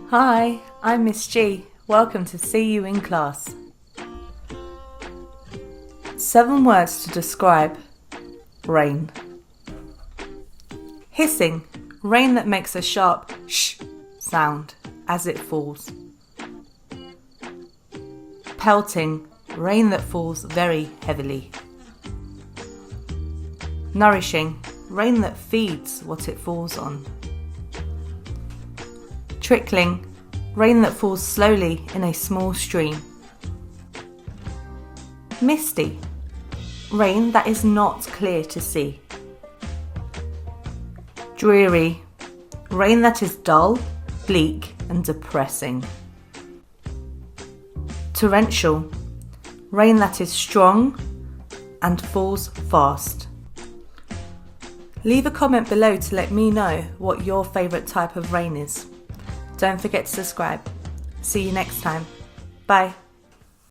Hi, I'm Miss G. Welcome to See You in Class. 7 words to describe rain. Hissing, rain that makes a sharp sh sound as it falls. Pelting, rain that falls very heavily. Nourishing, rain that feeds what it falls on. Trickling, rain that falls slowly in a small stream. Misty, rain that is not clear to see. Dreary, rain that is dull, bleak and depressing. Torrential, rain that is strong and falls fast. Leave a comment below to let me know what your favourite type of rain is. Don't forget to subscribe. See you next time. Bye.